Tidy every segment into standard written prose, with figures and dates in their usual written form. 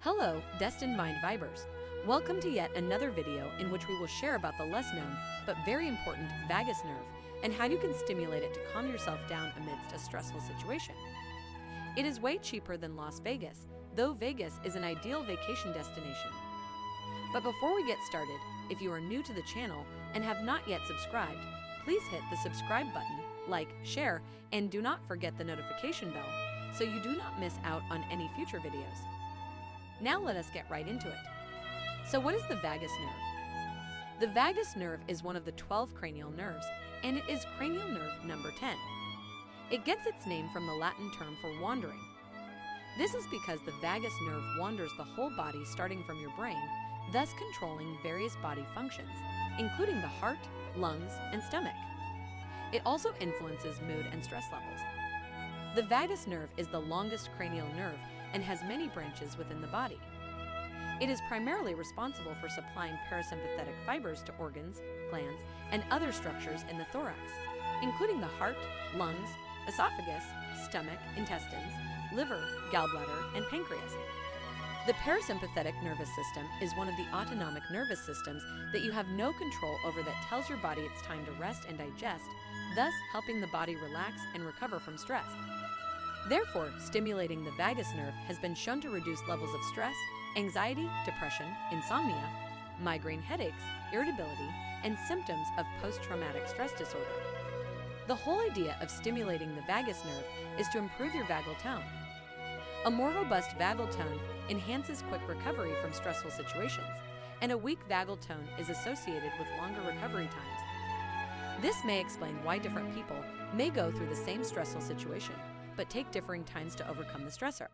Hello, DestinedMindvibers. Welcome to yet another video in which we will share about the less known but very important vagus nerve and how you can stimulate it to calm yourself down amidst a stressful situation. It is way cheaper than Las Vegas, though Vegas is an ideal vacation destination. But before we get started, if you are new to the channel and have not yet subscribed, please hit the subscribe button, like, share, and do not forget the notification bell so you do not miss out on any future videos. Now let us get right into it. So what is the vagus nerve? The vagus nerve is one of the 12 cranial nerves, and it is cranial nerve number 10. It gets its name from the Latin term for wandering. This is because the vagus nerve wanders the whole body starting from your brain, thus controlling various body functions, including the heart, lungs, and stomach. It also influences mood and stress levels. The vagus nerve is the longest cranial nerve and has many branches within the body. It is primarily responsible for supplying parasympathetic fibers to organs, glands, and other structures in the thorax, including the heart, lungs, esophagus, stomach, intestines, liver, gallbladder, and pancreas. The parasympathetic nervous system is one of the autonomic nervous systems that you have no control over that tells your body it's time to rest and digest, thus helping the body relax and recover from stress. Therefore, stimulating the vagus nerve has been shown to reduce levels of stress, anxiety, depression, insomnia, migraine headaches, irritability, and symptoms of post-traumatic stress disorder. The whole idea of stimulating the vagus nerve is to improve your vagal tone. A more robust vagal tone enhances quick recovery from stressful situations, and a weak vagal tone is associated with longer recovery times. This may explain why different people may go through the same stressful situation, but take differing times to overcome the stressor.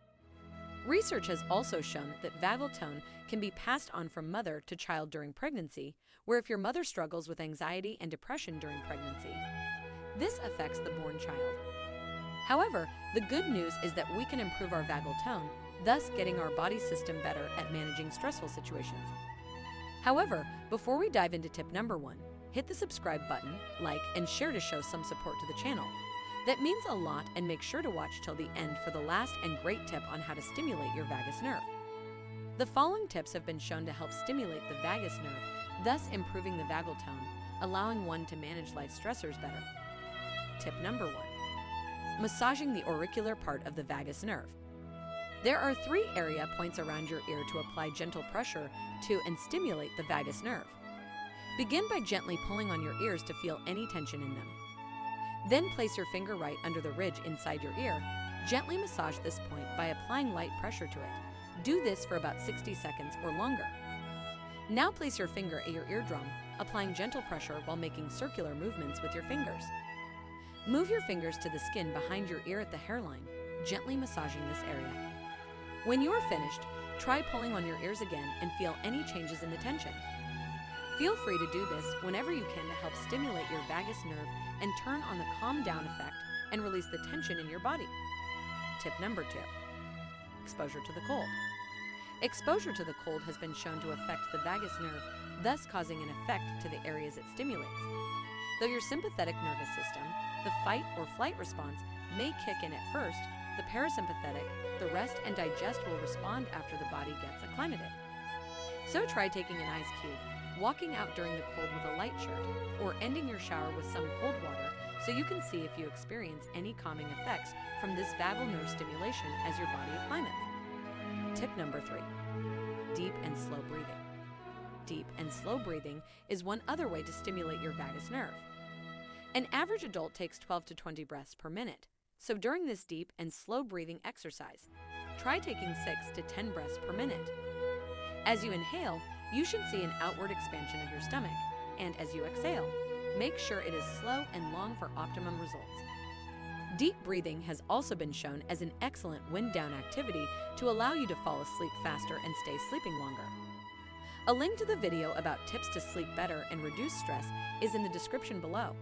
Research has also shown that vagal tone can be passed on from mother to child during pregnancy, where if your mother struggles with anxiety and depression during pregnancy, this affects the born child. However, the good news is that we can improve our vagal tone, thus getting our body system better at managing stressful situations. However, before we dive into tip number 1, hit the subscribe button, like, and share to show some support to the channel. That means a lot, and make sure to watch till the end for the last and great tip on how to stimulate your vagus nerve. The following tips have been shown to help stimulate the vagus nerve, thus improving the vagal tone, allowing one to manage life's stressors better. Tip number 1. Massaging the auricular part of the vagus nerve. There are 3 area points around your ear to apply gentle pressure to and stimulate the vagus nerve. Begin by gently pulling on your ears to feel any tension in them. Then place your finger right under the ridge inside your ear. Gently massage this point by applying light pressure to it. Do this for about 60 seconds or longer. Now place your finger at your eardrum, applying gentle pressure while making circular movements with your fingers. Move your fingers to the skin behind your ear at the hairline, gently massaging this area. When you are finished, try pulling on your ears again and feel any changes in the tension. Feel free to do this whenever you can to help stimulate your vagus nerve and turn on the calm down effect and release the tension in your body. Tip number 2. Exposure to the cold. Exposure to the cold has been shown to affect the vagus nerve, thus causing an effect to the areas it stimulates. Though your sympathetic nervous system, the fight or flight response, may kick in at first, the parasympathetic, the rest and digest will respond after the body gets acclimated. So try taking an ice cube, walking out during the cold with a light shirt, or ending your shower with some cold water so you can see if you experience any calming effects from this vagal nerve stimulation as your body acclimates. Tip number 3. Deep and slow breathing. Deep and slow breathing is one other way to stimulate your vagus nerve. An average adult takes 12 to 20 breaths per minute, so during this deep and slow breathing exercise, try taking 6 to 10 breaths per minute. As you inhale, you should see an outward expansion of your stomach, and as you exhale, make sure it is slow and long for optimum results. Deep breathing has also been shown as an excellent wind-down activity to allow you to fall asleep faster and stay sleeping longer. A link to the video about tips to sleep better and reduce stress is in the description below.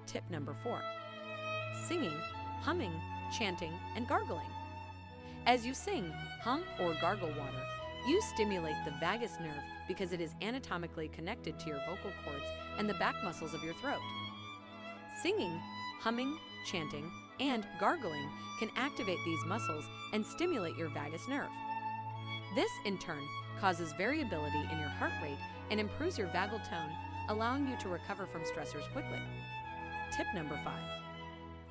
Tip number 4. Singing, humming, chanting, and gargling. As you sing, hum, or gargle water, you stimulate the vagus nerve because it is anatomically connected to your vocal cords and the back muscles of your throat. Singing, humming, chanting, and gargling can activate these muscles and stimulate your vagus nerve. This, in turn, causes variability in your heart rate and improves your vagal tone, allowing you to recover from stressors quickly. Tip number 5.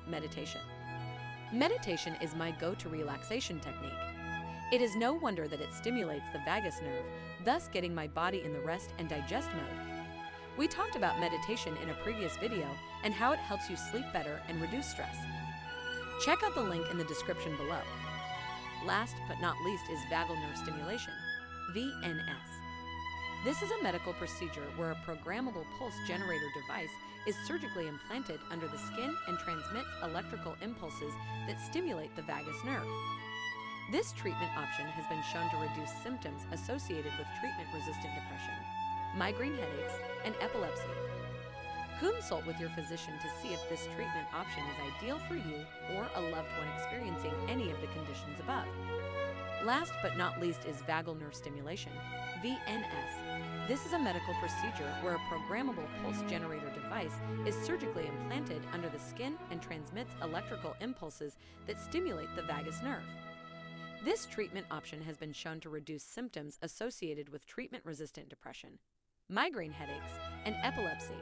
Meditation. Meditation is my go-to relaxation technique. It is no wonder that it stimulates the vagus nerve, thus getting my body in the rest and digest mode. We talked about meditation in a previous video and how it helps you sleep better and reduce stress. Check out the link in the description below. Last but not least is vagal nerve stimulation, VNS. This is a medical procedure where a programmable pulse generator device is surgically implanted under the skin and transmits electrical impulses that stimulate the vagus nerve. This treatment option has been shown to reduce symptoms associated with treatment-resistant depression, migraine headaches, and epilepsy. Consult with your physician to see if this treatment option is ideal for you or a loved one experiencing any of the conditions above. Last but not least is vagal nerve stimulation, VNS. This is a medical procedure where a programmable pulse generator device is surgically implanted under the skin and transmits electrical impulses that stimulate the vagus nerve. This treatment option has been shown to reduce symptoms associated with treatment-resistant depression, migraine headaches, and epilepsy.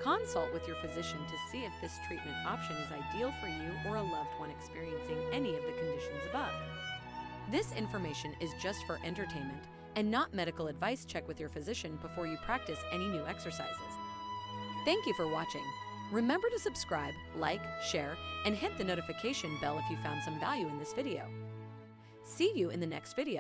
Consult with your physician to see if this treatment option is ideal for you or a loved one experiencing any of the conditions above. This information is just for entertainment and not medical advice. Check with your physician before you practice any new exercises. Thank you for watching. Remember to subscribe, like, share, and hit the notification bell if you found some value in this video. See you in the next video.